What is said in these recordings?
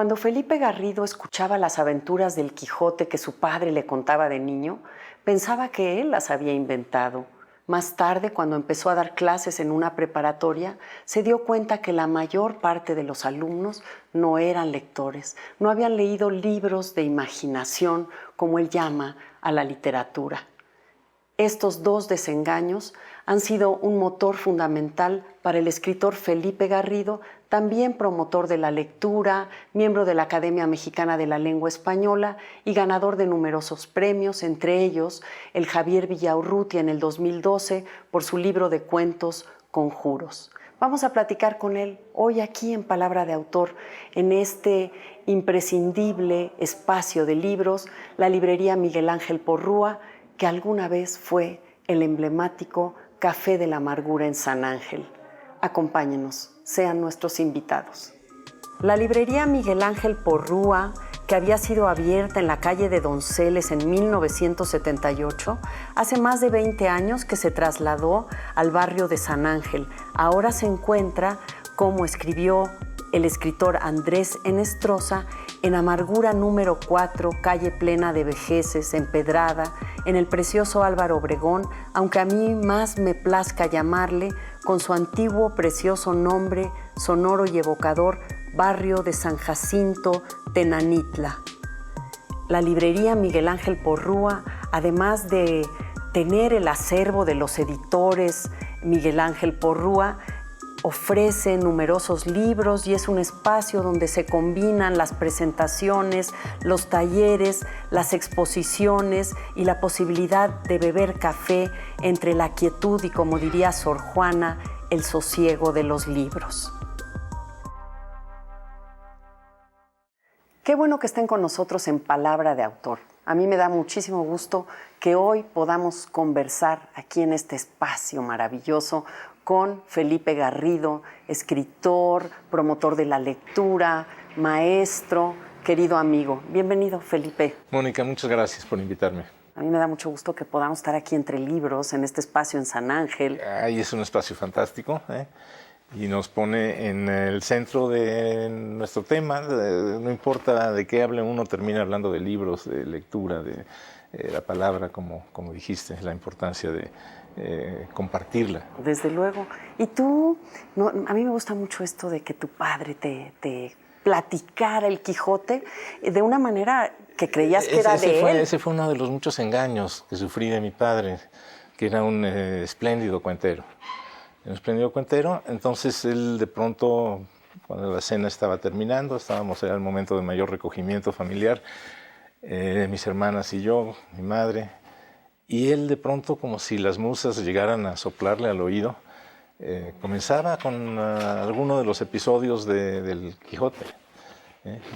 Cuando Felipe Garrido escuchaba las aventuras del Quijote que su padre le contaba de niño, pensaba que él las había inventado. Más tarde, cuando empezó a dar clases en una preparatoria, se dio cuenta que la mayor parte de los alumnos no eran lectores, no habían leído libros de imaginación, como él llama a la literatura. Estos dos desengaños han sido un motor fundamental para el escritor Felipe Garrido, también promotor de la lectura, miembro de la Academia Mexicana de la Lengua Española y ganador de numerosos premios, entre ellos el Javier Villaurrutia en el 2012 por su libro de cuentos Conjuros. Vamos a platicar con él hoy aquí en Palabra de Autor, en este imprescindible espacio de libros, la librería Miguel Ángel Porrúa, que alguna vez fue el emblemático Café de la Amargura en San Ángel. Acompáñenos, sean nuestros invitados. La librería Miguel Ángel Porrúa, que había sido abierta en la calle de Donceles en 1978, hace más de 20 años que se trasladó al barrio de San Ángel. Ahora se encuentra, como escribió el escritor Andrés Enestrosa, en Amargura número 4, calle plena de vejeces, empedrada, en el precioso Álvaro Obregón, aunque a mí más me plazca llamarle, con su antiguo precioso nombre, sonoro y evocador, barrio de San Jacinto, Tenanitla. La librería Miguel Ángel Porrúa, además de tener el acervo de los editores Miguel Ángel Porrúa, ofrece numerosos libros y es un espacio donde se combinan las presentaciones, los talleres, las exposiciones y la posibilidad de beber café entre la quietud y, como diría Sor Juana, el sosiego de los libros. Qué bueno que estén con nosotros en Palabra de Autor. A mí me da muchísimo gusto que hoy podamos conversar aquí en este espacio maravilloso con Felipe Garrido, escritor, promotor de la lectura, maestro, querido amigo. Bienvenido, Felipe. Mónica, muchas gracias por invitarme. A mí me da mucho gusto que podamos estar aquí entre libros, en este espacio en San Ángel. Ahí es un espacio fantástico, y nos pone en el centro de nuestro tema. No importa de qué hable uno, termina hablando de libros, de lectura, de la palabra, como dijiste, la importancia de compartirla. Desde luego. Y tú, a mí me gusta mucho esto de que tu padre te platicara el Quijote de una manera que creías que era de él. Ese fue uno de los muchos engaños que sufrí de mi padre, que era un espléndido cuentero. Entonces él de pronto, cuando la cena estaba terminando, era el momento de mayor recogimiento familiar, mis hermanas y yo, mi madre, y él de pronto, como si las musas llegaran a soplarle al oído, comenzaba con alguno de los episodios del Quijote.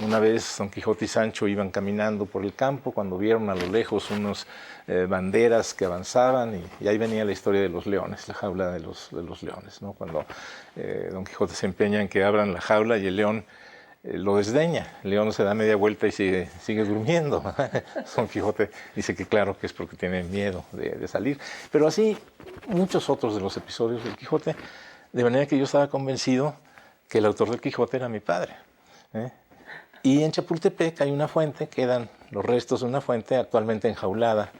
Una vez Don Quijote y Sancho iban caminando por el campo cuando vieron a lo lejos unos banderas que avanzaban y ahí venía la historia de los leones, la jaula de los leones, ¿no? Cuando Don Quijote se empeña en que abran la jaula y el león lo desdeña. El león se da media vuelta y sigue durmiendo. Don Quijote dice que claro que es porque tiene miedo de salir. Pero así muchos otros de los episodios del Quijote, de manera que yo estaba convencido que el autor del Quijote era mi padre. Y en Chapultepec hay una fuente, quedan los restos de una fuente actualmente enjaulada.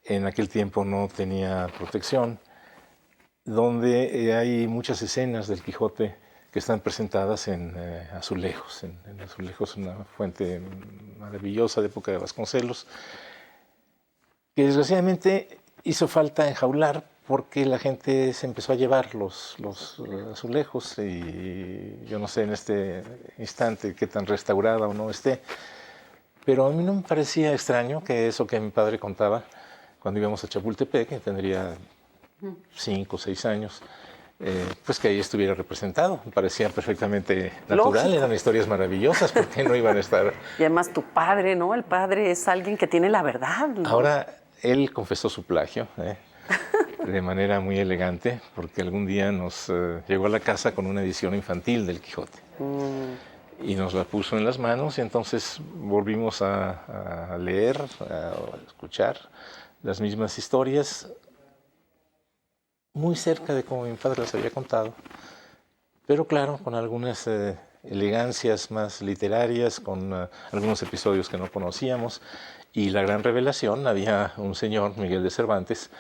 En aquel tiempo no tenía protección, donde hay muchas escenas del Quijote que están presentadas en azulejos. En azulejos, una fuente maravillosa de época de Vasconcelos, que desgraciadamente hizo falta enjaular porque la gente se empezó a llevar los azulejos y yo no sé en este instante qué tan restaurada o no esté, pero a mí no me parecía extraño que eso que mi padre contaba cuando íbamos a Chapultepec, que tendría 5 o 6 años, pues que ahí estuviera representado. Me parecía perfectamente natural. Lógico. Eran historias maravillosas, ¿por qué no iban a estar? Y además tu padre, ¿no? El padre es alguien que tiene la verdad, ¿no? Ahora, él confesó su plagio, de manera muy elegante, porque algún día nos llegó a la casa con una edición infantil del Quijote. Y nos la puso en las manos y entonces volvimos a leer, a escuchar las mismas historias, muy cerca de como mi padre las había contado, pero claro, con algunas elegancias más literarias, con algunos episodios que no conocíamos. Y la gran revelación, había un señor, Miguel de Cervantes,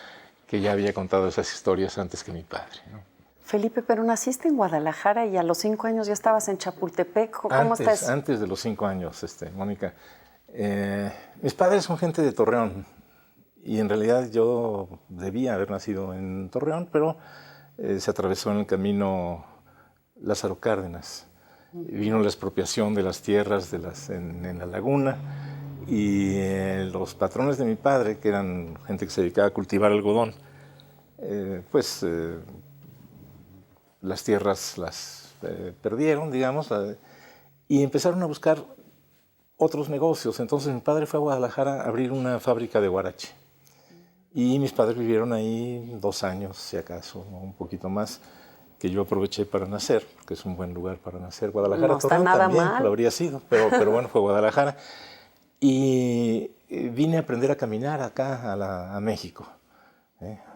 que ya había contado esas historias antes que mi padre, ¿no? Felipe, pero naciste en Guadalajara y a los 5 años ya estabas en Chapultepec. ¿Cómo estás? Antes de los 5 años, Mónica. Mis padres son gente de Torreón y en realidad yo debía haber nacido en Torreón, pero se atravesó en el camino Lázaro Cárdenas. Vino la expropiación de las tierras en la laguna y los patrones de mi padre, que eran gente que se dedicaba a cultivar algodón, las tierras las perdieron, digamos, y empezaron a buscar otros negocios. Entonces mi padre fue a Guadalajara a abrir una fábrica de huarache. Y mis padres vivieron ahí 2 años, si acaso, ¿no? Un poquito más, que yo aproveché para nacer, que es un buen lugar para nacer. Guadalajara, no está Torreón nada también mal. lo habría sido, pero bueno, fue Guadalajara. Y vine a aprender a caminar acá a México,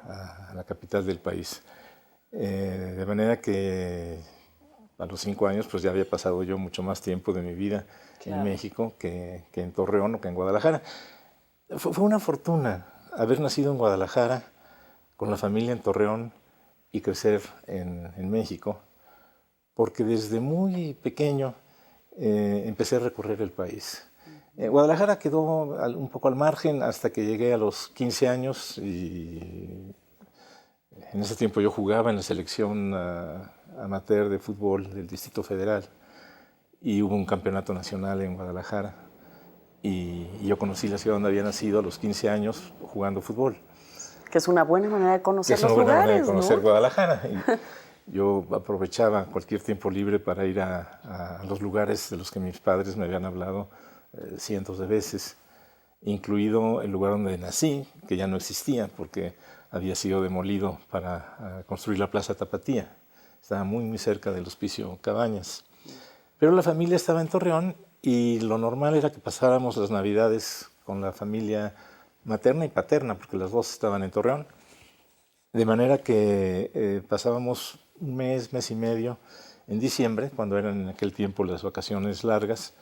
a la capital del país. De manera que a los 5 años pues ya había pasado yo mucho más tiempo de mi vida en México que en Torreón o que en Guadalajara. Fue una fortuna haber nacido en Guadalajara, con la familia en Torreón y crecer en México, porque desde muy pequeño empecé a recorrer el país. Guadalajara quedó un poco al margen hasta que llegué a los 15 años y en ese tiempo yo jugaba en la selección amateur de fútbol del Distrito Federal y hubo un campeonato nacional en Guadalajara y yo conocí la ciudad donde había nacido a los 15 años jugando fútbol. Que es una buena manera de conocer los lugares, es una buena manera de conocer, ¿no? Guadalajara. Y yo aprovechaba cualquier tiempo libre para ir a los lugares de los que mis padres me habían hablado cientos de veces, incluido el lugar donde nací, que ya no existía porque había sido demolido para construir la Plaza Tapatía. Estaba muy, muy cerca del Hospicio Cabañas. Pero la familia estaba en Torreón y lo normal era que pasáramos las Navidades con la familia materna y paterna, porque las dos estaban en Torreón. De manera que pasábamos un mes, mes y medio en diciembre, cuando eran en aquel tiempo las vacaciones largas,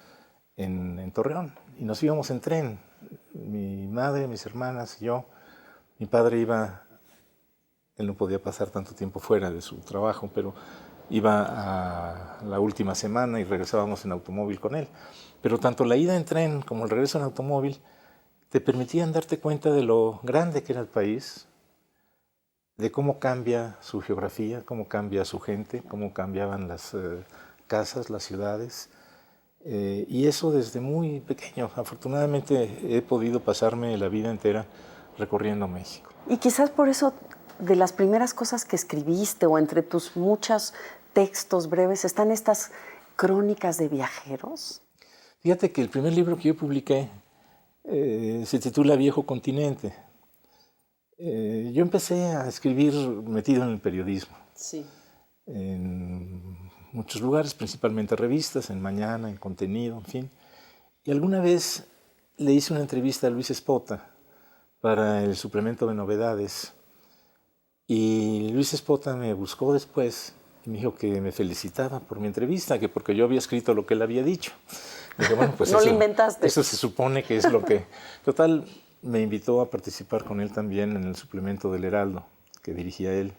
en Torreón. Y nos íbamos en tren, mi madre, mis hermanas y yo. Mi padre iba, él no podía pasar tanto tiempo fuera de su trabajo, pero iba a la última semana y regresábamos en automóvil con él. Pero tanto la ida en tren como el regreso en automóvil te permitían darte cuenta de lo grande que era el país, de cómo cambia su geografía, cómo cambia su gente, cómo cambiaban las casas, las ciudades. Y eso desde muy pequeño. Afortunadamente he podido pasarme la vida entera recorriendo México. Y quizás por eso, de las primeras cosas que escribiste o entre tus muchos textos breves, están estas crónicas de viajeros. Fíjate que el primer libro que yo publiqué se titula Viejo Continente. Yo empecé a escribir metido en el periodismo. Sí. En muchos lugares, principalmente revistas, en Mañana, en Contenido, en fin. Y alguna vez le hice una entrevista a Luis Espota para el suplemento de novedades. Y Luis Espota me buscó después y me dijo que me felicitaba por mi entrevista, que porque yo había escrito lo que él había dicho. Dije, bueno, pues no eso, lo inventaste. Eso se supone que es lo que... Total, me invitó a participar con él también en el suplemento del Heraldo, que dirigía él.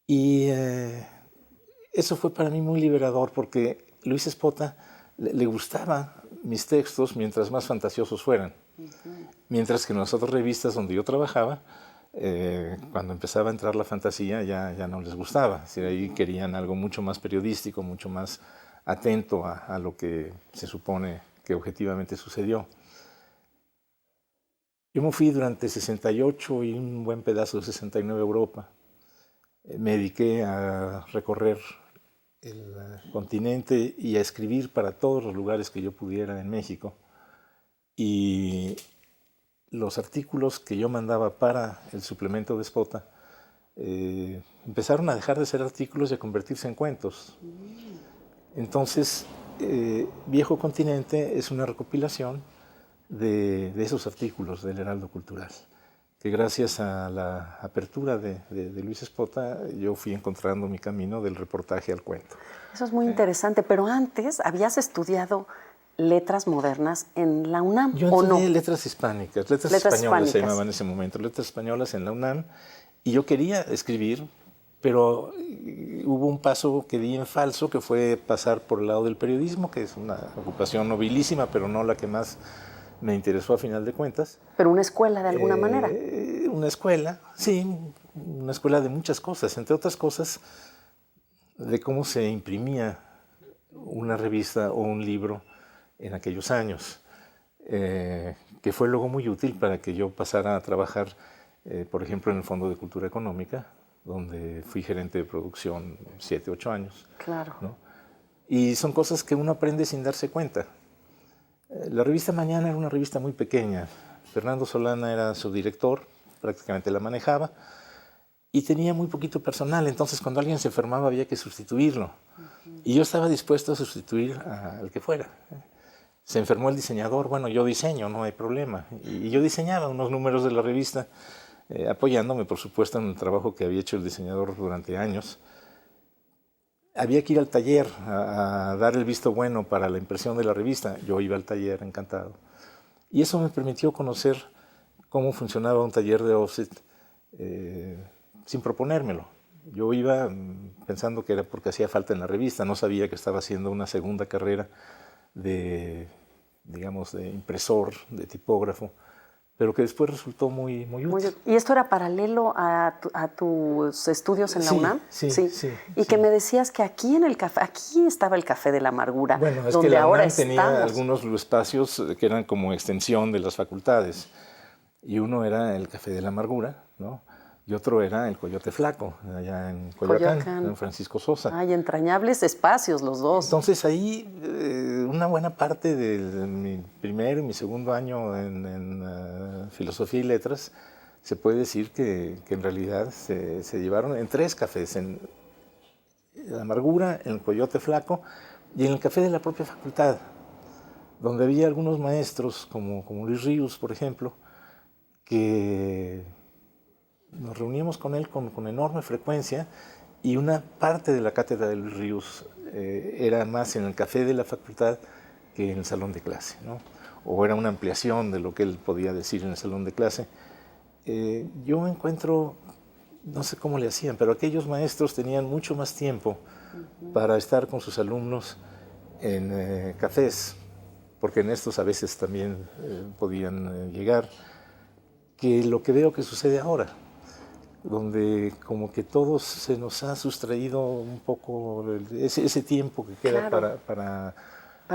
Y eso fue para mí muy liberador, porque Luis Espota le gustaba mis textos mientras más fantasiosos fueran. Mientras que en las otras revistas donde yo trabajaba, cuando empezaba a entrar la fantasía ya no les gustaba. Es decir, ahí querían algo mucho más periodístico, mucho más atento a lo que se supone que objetivamente sucedió. Yo me fui durante 68 y un buen pedazo de 69 a Europa. Me dediqué a recorrer el continente y a escribir para todos los lugares que yo pudiera en México. Y los artículos que yo mandaba para el suplemento de Espota empezaron a dejar de ser artículos y a convertirse en cuentos. Entonces, Viejo Continente es una recopilación de esos artículos del Heraldo Cultural, que gracias a la apertura de Luis Espota, yo fui encontrando mi camino del reportaje al cuento. Eso es muy interesante, pero antes habías estudiado letras modernas en la UNAM, Yo ¿o no? estudié letras hispánicas, letras españolas se llamaban en ese momento, letras españolas en la UNAM, y yo quería escribir, pero hubo un paso que di en falso, que fue pasar por el lado del periodismo, que es una ocupación nobilísima, pero no la que más me interesó a final de cuentas. Pero una escuela de alguna manera. Una escuela, sí, una escuela de muchas cosas, entre otras cosas, de cómo se imprimía una revista o un libro en aquellos años, que fue luego muy útil para que yo pasara a trabajar, por ejemplo, en el Fondo de Cultura Económica, donde fui gerente de producción 7, 8 años. Claro. ¿No? Y son cosas que uno aprende sin darse cuenta. La revista Mañana era una revista muy pequeña. Fernando Solana era su director, prácticamente la manejaba, y tenía muy poquito personal, entonces cuando alguien se enfermaba había que sustituirlo. Y yo estaba dispuesto a sustituir al que fuera. Se enfermó el diseñador, bueno, yo diseño, no hay problema. Y yo diseñaba unos números de la revista, apoyándome, por supuesto, en el trabajo que había hecho el diseñador durante años. Había que ir al taller a dar el visto bueno para la impresión de la revista. Yo iba al taller encantado. Y eso me permitió conocer cómo funcionaba un taller de offset sin proponérmelo. Yo iba pensando que era porque hacía falta en la revista, no sabía que estaba haciendo una segunda carrera de, digamos, de impresor, de tipógrafo, pero que después resultó muy útil. ¿Y esto era paralelo a tus estudios en la UNAM? Sí. Y que me decías que aquí en el café, aquí estaba el Café de la Amargura, bueno, es donde que la ahora UNAM tenía estamos. algunos espacios que eran como extensión de las facultades, y uno era el Café de la Amargura, ¿no? Y otro era el Coyote Flaco, allá en Coyoacán, en Francisco Sosa. Ay, entrañables espacios los dos. Entonces ahí una buena parte de mi primero y mi segundo año en Filosofía y Letras, se puede decir que en realidad se llevaron en 3 cafés, en La Amargura, en el Coyote Flaco y en el café de la propia facultad, donde había algunos maestros, como Luis Ríos, por ejemplo, que nos reuníamos con él con enorme frecuencia, y una parte de la cátedra de Luis Ríos era más en el café de la facultad que en el salón de clase, ¿no? O era una ampliación de lo que él podía decir en el salón de clase. Yo encuentro, no sé cómo le hacían, pero aquellos maestros tenían mucho más tiempo para estar con sus alumnos en cafés, porque en estos a veces también podían llegar, que lo que veo que sucede ahora, donde como que todos se nos ha sustraído un poco ese tiempo que queda, claro, para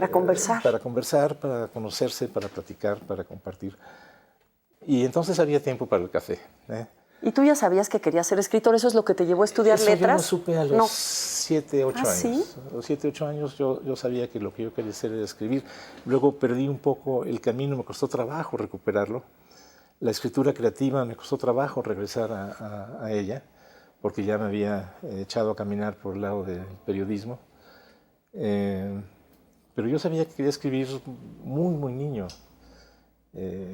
conversar. Para conversar, para conocerse, para platicar, para compartir. Y entonces había tiempo para el café. ¿Y tú ya sabías que querías ser escritor? ¿Eso es lo que te llevó a estudiar letras? Yo lo supe a los 7, 8 años. ¿Sí? A los 7, 8 años yo sabía que lo que yo quería hacer era escribir. Luego perdí un poco el camino, me costó trabajo recuperarlo. La escritura creativa me costó trabajo regresar a ella, porque ya me había echado a caminar por el lado del periodismo. Pero yo sabía que quería escribir muy niño.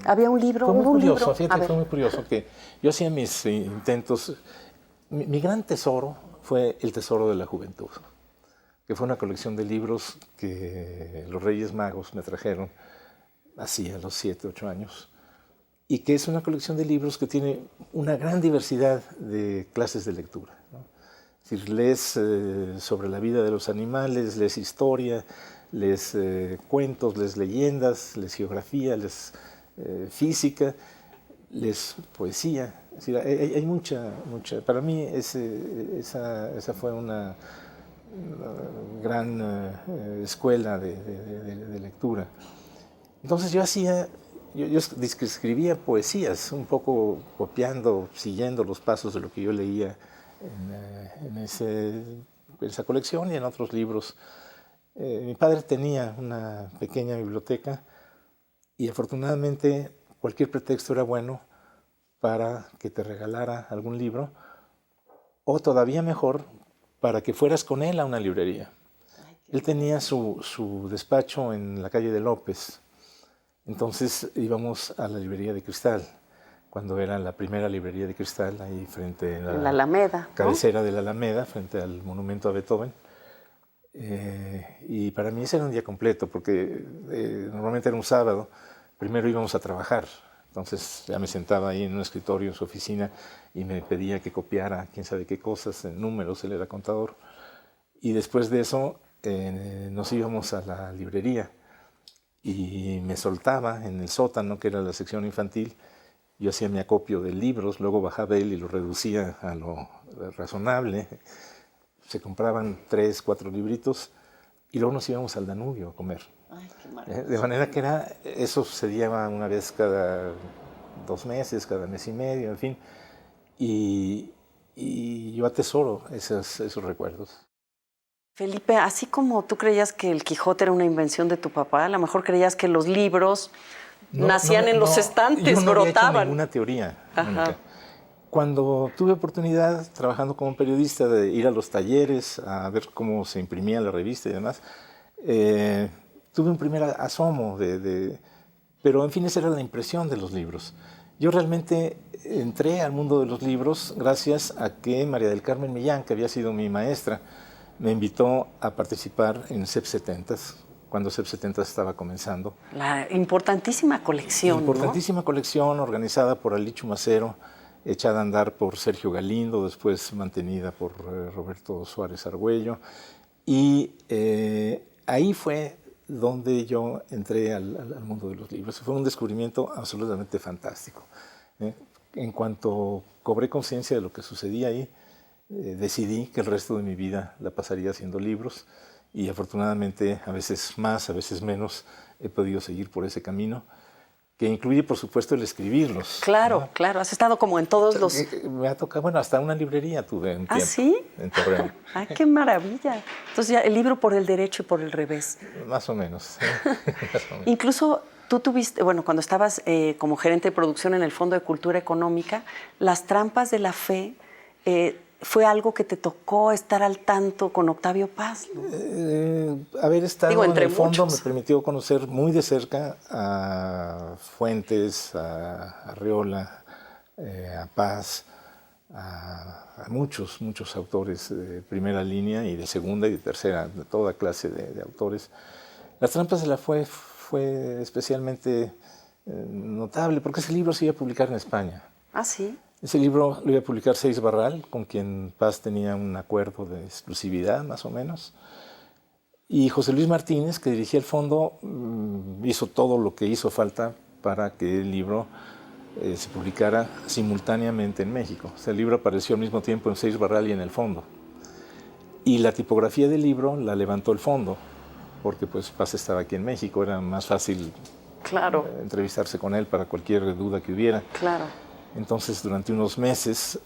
Había un libro, fue muy curioso, libro. Fíjate, fue muy curioso que yo hacía mis intentos. Mi gran tesoro fue El Tesoro de la Juventud, que fue una colección de libros que los Reyes Magos me trajeron así a los 7, 8 años. Y que es una colección de libros que tiene una gran diversidad de clases de lectura, ¿no? Es decir, lees sobre la vida de los animales, lees historia, lees cuentos, lees leyendas, lees geografía, lees física, lees poesía. Es decir, hay mucha. Para mí esa fue una gran escuela de lectura. Entonces yo escribía poesías, un poco copiando, siguiendo los pasos de lo que yo leía en esa colección y en otros libros. Mi padre tenía una pequeña biblioteca y afortunadamente cualquier pretexto era bueno para que te regalara algún libro, o todavía mejor, para que fueras con él a una librería. Él tenía su despacho en la calle de López. Entonces íbamos a la librería de Cristal cuando era la primera librería de cristal, ahí frente a En la Alameda, ¿no? Cabecera de la Alameda, frente al monumento a Beethoven. Y para mí ese era un día completo, porque normalmente era un sábado, primero íbamos a trabajar, entonces ya me sentaba ahí en un escritorio en su oficina y me pedía que copiara quién sabe qué cosas, en números, él era contador, y después de eso nos íbamos a la librería y me soltaba en el sótano, que era la sección infantil. Yo hacía mi acopio de libros, luego bajaba él y lo reducía a lo razonable. Se compraban 3, 4 libritos y luego nos íbamos al Danubio a comer. Ay, qué maravilla. De manera que eso sucedía una vez cada 2 meses, cada mes y medio, en fin. Y yo atesoro esos recuerdos. Felipe, así como tú creías que el Quijote era una invención de tu papá, a lo mejor creías que los libros nacían en los estantes, yo no brotaban. había hecho ninguna teoría, Mónica. Cuando tuve oportunidad, trabajando como periodista, de ir a los talleres, a ver cómo se imprimía la revista y demás, tuve un primer asomo pero en fin, esa era la impresión de los libros. Yo realmente entré al mundo de los libros gracias a que María del Carmen Millán, que había sido mi maestra, me invitó a participar en CEP 70, cuando CEP 70 estaba comenzando. La importantísima colección, Importantísima colección organizada por Ali Chumacero, echada a andar por Sergio Galindo, después mantenida por Roberto Suárez Argüello. Y ahí fue donde yo entré al mundo de los libros. Fue un descubrimiento absolutamente fantástico. En cuanto cobré conciencia de lo que sucedía ahí, decidí que el resto de mi vida la pasaría haciendo libros y afortunadamente, a veces más, a veces menos, he podido seguir por ese camino, que incluye, por supuesto, el escribirlos. Claro, ¿no? Claro, has estado como en todos los... Me ha tocado, bueno, hasta una librería tuve un tiempo. ¿Ah, sí? En Torreón. ¡Ay, qué maravilla! Entonces ya el libro por el derecho y por el revés. Más o menos. Incluso tú tuviste, bueno, cuando estabas como gerente de producción en el Fondo de Cultura Económica, Las Trampas de la Fe fue algo que te tocó estar al tanto con Octavio Paz, ¿no? Haber estado en el fondo muchos. me permitió conocer muy de cerca a Fuentes, a Arreola, a Paz, a muchos autores de primera línea y de segunda y de tercera, de toda clase de autores. Las Trampas de la Fe fue especialmente notable porque ese libro se iba a publicar en España. Ah, sí. Ese libro lo iba a publicar Seix Barral, con quien Paz tenía un acuerdo de exclusividad, más o menos. Y José Luis Martínez, que dirigía el fondo, hizo todo lo que hizo falta para que el libro se publicara simultáneamente en México. O sea, el libro apareció al mismo tiempo en Seix Barral y en el fondo. Y la tipografía del libro la levantó el fondo, porque pues Paz estaba aquí en México, era más fácil entrevistarse con él para cualquier duda que hubiera. Claro. Entonces, durante unos meses,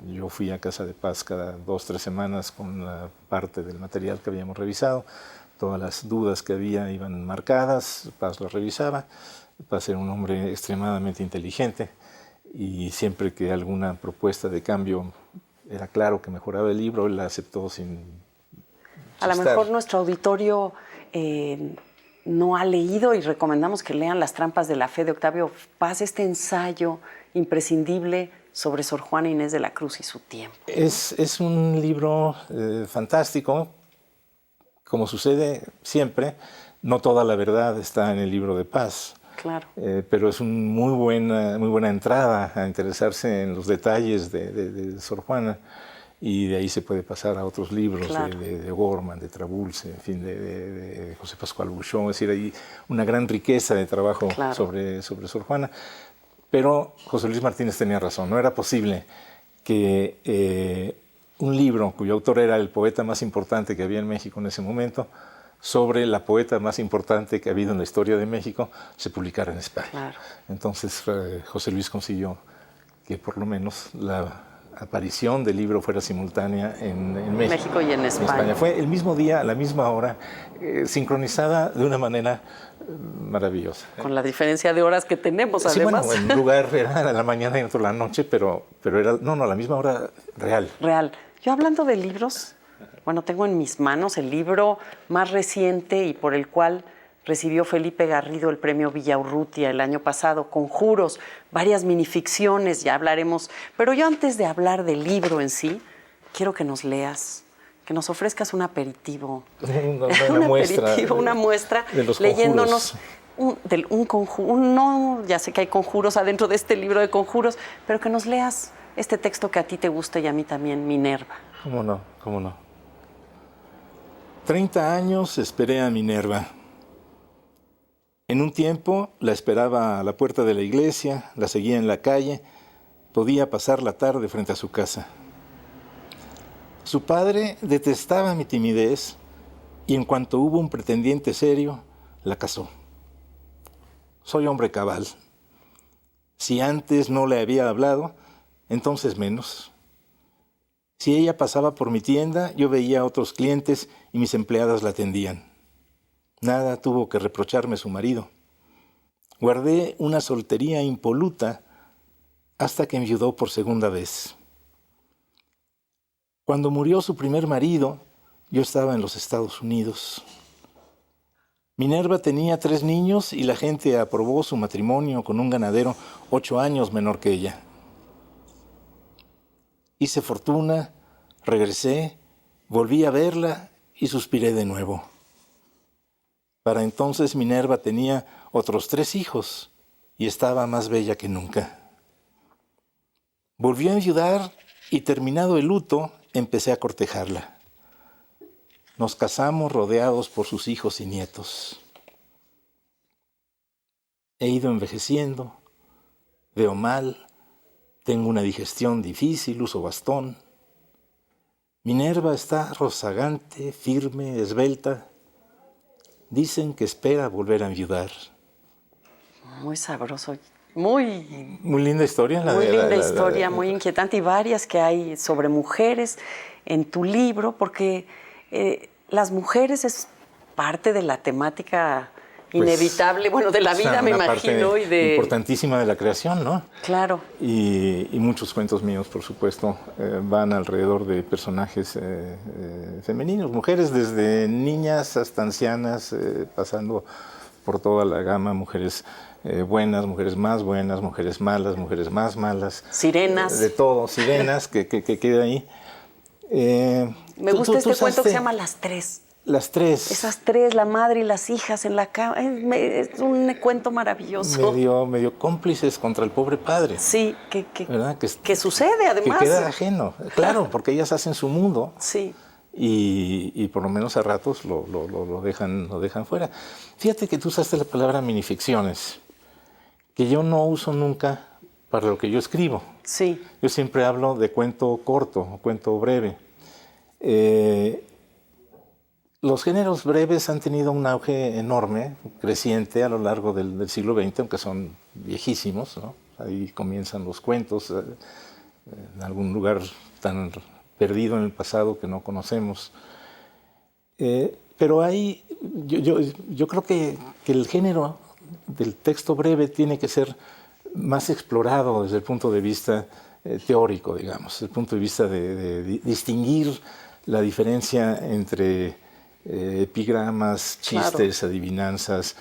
yo fui a casa de Paz cada 2, 3 semanas con la parte del material que habíamos revisado. Todas las dudas que había iban marcadas, Paz las revisaba. Paz era un hombre extremadamente inteligente y siempre que alguna propuesta de cambio era claro que mejoraba el libro, él la aceptó sin A lo mejor nuestro auditorio no ha leído y recomendamos que lean Las Trampas de la Fe de Octavio Paz, este ensayo imprescindible sobre Sor Juana Inés de la Cruz y su tiempo. Es un libro fantástico. Como sucede siempre, no toda la verdad está en el libro de Paz. Claro. Pero es una muy buena entrada a interesarse en los detalles de Sor Juana. Y de ahí se puede pasar a otros libros, claro, de O'Gorman, de Trabulce, en fin, de José Pascual Buchon. Es decir, hay una gran riqueza de trabajo, claro, sobre Sor Juana. Pero José Luis Martínez tenía razón. No era posible que un libro cuyo autor era el poeta más importante que había en México en ese momento, sobre la poeta más importante que ha habido en la historia de México, se publicara en España. Claro. Entonces José Luis consiguió que por lo menos la aparición del libro fuera simultánea en México y en España. Fue el mismo día, a la misma hora, sincronizada de una manera maravillosa. Con la diferencia de horas que tenemos, además. Sí, bueno, en un lugar era a la mañana y en otro a la noche, pero era, no, la misma hora real. Real. Yo hablando de libros, bueno, tengo en mis manos el libro más reciente y por el cual Recibió Felipe Garrido el premio Villaurrutia el año pasado, Conjuros, varias minificciones, ya hablaremos. Pero yo antes de hablar del libro en sí, quiero que nos leas, que nos ofrezcas un aperitivo. Una muestra de los leyéndonos un conjuro. No, ya sé que hay conjuros adentro de este libro de conjuros, pero que nos leas este texto que a ti te gusta y a mí también, Minerva. ¿Cómo no? ¿Cómo no? 30 años esperé a Minerva. En un tiempo la esperaba a la puerta de la iglesia, la seguía en la calle, podía pasar la tarde frente a su casa. Su padre detestaba mi timidez y en cuanto hubo un pretendiente serio, la casó. Soy hombre cabal. Si antes no le había hablado, entonces menos. Si ella pasaba por mi tienda, yo veía a otros clientes y mis empleadas la atendían. Nada tuvo que reprocharme su marido. Guardé una soltería impoluta hasta que enviudó por segunda vez. Cuando murió su primer marido, yo estaba en los Estados Unidos. Minerva tenía 3 niños y la gente aprobó su matrimonio con un ganadero 8 años menor que ella. Hice fortuna, regresé, volví a verla y suspiré de nuevo. Para entonces Minerva tenía otros 3 hijos y estaba más bella que nunca. Volvió a enviudar y terminado el luto, empecé a cortejarla. Nos casamos rodeados por sus hijos y nietos. He ido envejeciendo, veo mal, tengo una digestión difícil, uso bastón. Minerva está rozagante, firme, esbelta. Dicen que espera volver a enviudar. Muy sabroso, muy linda historia. Muy linda historia, muy inquietante, y varias que hay sobre mujeres en tu libro, porque las mujeres es parte de la temática inevitable, bueno, de la vida, me imagino. Y de... importantísima de la creación, ¿no? Claro. Y muchos cuentos míos, por supuesto, van alrededor de personajes femeninos, mujeres desde niñas hasta ancianas, pasando por toda la gama, mujeres buenas, mujeres más buenas, mujeres malas, mujeres más malas. Sirenas. De todo, sirenas, que queda ahí. Me gusta este cuento que se llama Las Tres. Las Tres. Esas 3, la madre y las hijas en la cama. Es un cuento maravilloso. Medio cómplices contra el pobre padre. Sí, ¿verdad? Que sucede además. Que queda ajeno. Claro, porque ellas hacen su mundo. Sí. Y por lo menos a ratos lo dejan fuera. Fíjate que tú usaste la palabra minificciones, que yo no uso nunca para lo que yo escribo. Sí. Yo siempre hablo de cuento corto, cuento breve. Los géneros breves han tenido un auge enorme, creciente a lo largo del siglo XX, aunque son viejísimos, ¿no? Ahí comienzan los cuentos, en algún lugar tan perdido en el pasado que no conocemos. Pero yo creo que el género del texto breve tiene que ser más explorado desde el punto de vista teórico, digamos, desde el punto de vista de distinguir la diferencia entre epigramas, chistes, claro, adivinanzas,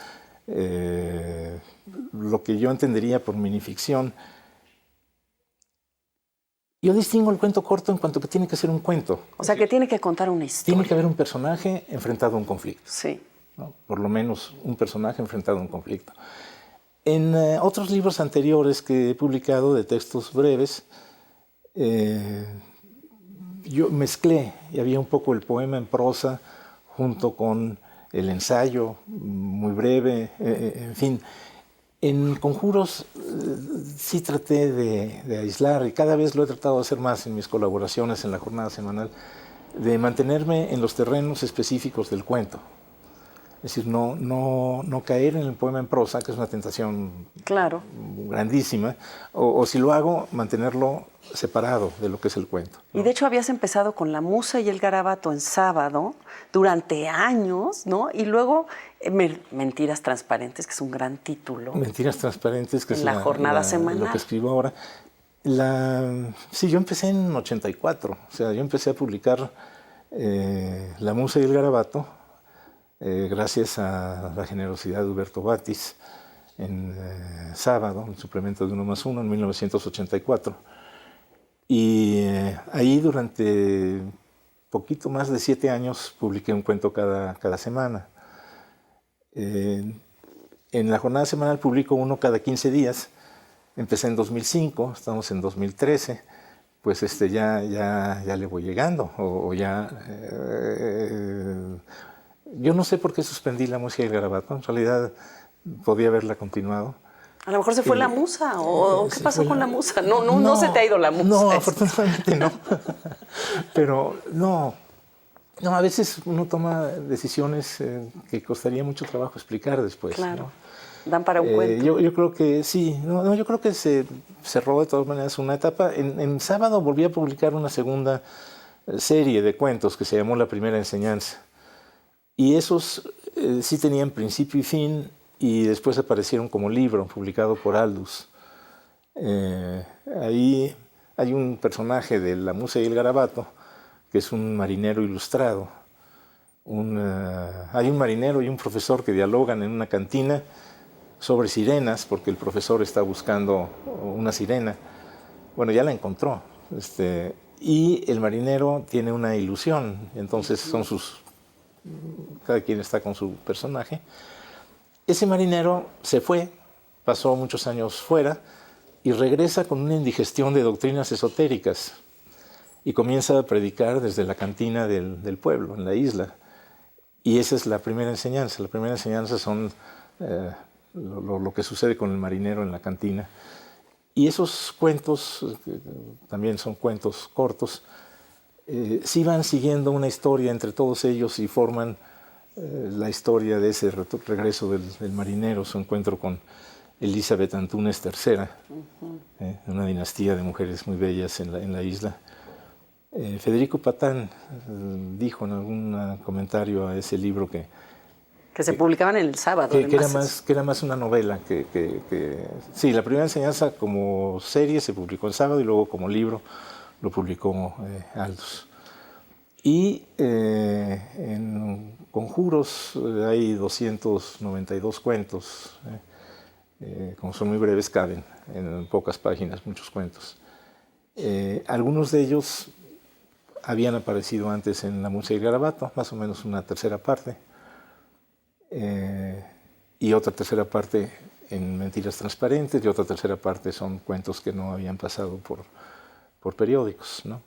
lo que yo entendería por minificción. Yo distingo el cuento corto en cuanto que tiene que ser un cuento. O sea, que tiene que contar una historia. Tiene que haber un personaje enfrentado a un conflicto. Sí. ¿No? Por lo menos un personaje enfrentado a un conflicto. En otros libros anteriores que he publicado de textos breves, yo mezclé, y había un poco el poema en prosa junto con el ensayo muy breve, en fin. En Conjuros sí traté de aislar, y cada vez lo he tratado de hacer más en mis colaboraciones en la jornada semanal, de mantenerme en los terrenos específicos del cuento. Es decir, no caer en el poema en prosa, que es una tentación, claro, grandísima, o si lo hago, mantenerlo separado de lo que es el cuento, ¿no? Y de hecho habías empezado con La Musa y el Garabato en sábado durante años, ¿no? Y luego Mentiras Transparentes, que es un gran título. Mentiras Transparentes, que es la jornada semanal. Lo que escribo ahora. Sí, yo empecé en 84, o sea, yo empecé a publicar La Musa y el Garabato gracias a la generosidad de Huberto Batis, en Sábado, el suplemento de 1+1 en 1984. Y ahí durante poquito más de 7 años publiqué un cuento cada semana. En la jornada semanal publico uno cada 15 días. Empecé en 2005, estamos en 2013, pues ya le voy llegando. Yo no sé por qué suspendí la música del garabato, en realidad podía haberla continuado. A lo mejor se fue la musa, o ¿qué pasó con la musa? No se te ha ido la musa. No, afortunadamente no. Pero no, a veces uno toma decisiones que costaría mucho trabajo explicar después. Claro, ¿no? Dan para un cuento. Yo creo que sí, yo creo que se cerró de todas maneras una etapa. En Sábado volví a publicar una segunda serie de cuentos que se llamó La Primera Enseñanza. Y esos sí tenían principio y fin, y después aparecieron como libro, publicado por Aldus. Ahí hay un personaje de La Musa y el Garabato, que es un marinero ilustrado. Hay un marinero y un profesor que dialogan en una cantina sobre sirenas, porque el profesor está buscando una sirena. Bueno, ya la encontró. Y el marinero tiene una ilusión, entonces cada quien está con su personaje. Ese marinero se fue, pasó muchos años fuera y regresa con una indigestión de doctrinas esotéricas y comienza a predicar desde la cantina del pueblo, en la isla. Y esa es la primera enseñanza. La primera enseñanza son lo que sucede con el marinero en la cantina. Y esos cuentos, que también son cuentos cortos, sí van siguiendo una historia entre todos ellos y forman la historia de ese regreso del marinero, su encuentro con Elizabeth Antunes III, una dinastía de mujeres muy bellas en la isla. Federico Patán dijo en algún comentario a ese libro que se publicaban en el Sábado. Que era más una novela. Sí, La Primera Enseñanza como serie se publicó en Sábado y luego como libro lo publicó Aldus. Y en Conjuros hay 292 cuentos. Como son muy breves, caben en pocas páginas muchos cuentos. Algunos de ellos habían aparecido antes en La Musa y el Garabato, más o menos una tercera parte. Y otra tercera parte en Mentiras Transparentes, y otra tercera parte son cuentos que no habían pasado por periódicos, ¿no?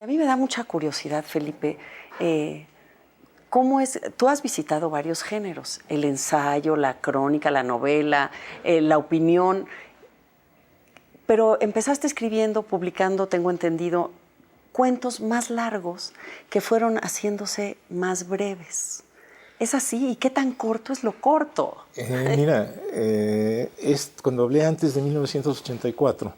A mí me da mucha curiosidad, Felipe, ¿cómo es? Tú has visitado varios géneros, el ensayo, la crónica, la novela, la opinión, pero empezaste escribiendo, publicando, tengo entendido, cuentos más largos que fueron haciéndose más breves. ¿Es así? ¿Y qué tan corto es lo corto? Mira, cuando hablé antes de 1984,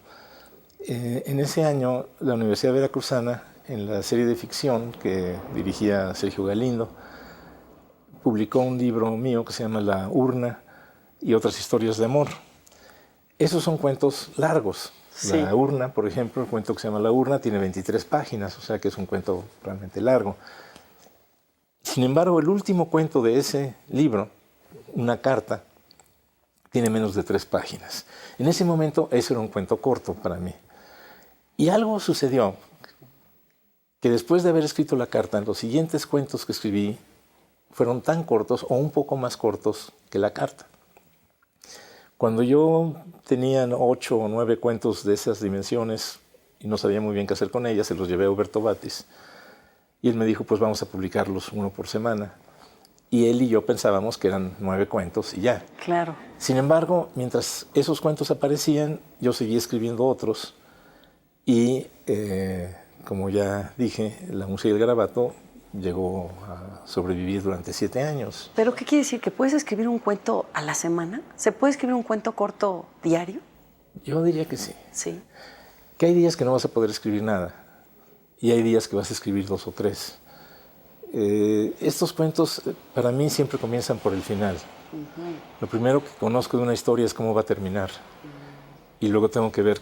en ese año la Universidad Veracruzana, en la serie de ficción que dirigía Sergio Galindo, publicó un libro mío que se llama La Urna y otras historias de amor. Esos son cuentos largos. Sí. La Urna, por ejemplo, el cuento que se llama La Urna tiene 23 páginas, o sea que es un cuento realmente largo. Sin embargo, el último cuento de ese libro, Una carta, tiene menos de 3 páginas. En ese momento, eso era un cuento corto para mí. Y algo sucedió, que después de haber escrito la carta, los siguientes cuentos que escribí fueron tan cortos o un poco más cortos que la carta. Cuando yo tenía 8 o 9 cuentos de esas dimensiones y no sabía muy bien qué hacer con ellas, se los llevé a Huberto Batis. Y él me dijo, pues vamos a publicarlos uno por semana. Y él y yo pensábamos que eran 9 cuentos y ya. Claro. Sin embargo, mientras esos cuentos aparecían, yo seguía escribiendo otros. Y, como ya dije, La Musa y el Garabato llegó a sobrevivir durante 7 años. ¿Pero qué quiere decir? ¿Que puedes escribir un cuento a la semana? ¿Se puede escribir un cuento corto diario? Yo diría que sí. Sí. Que hay días que no vas a poder escribir nada. Y hay días que vas a escribir 2 o 3. Estos cuentos para mí siempre comienzan por el final. Lo primero que conozco de una historia es cómo va a terminar. Y luego tengo que ver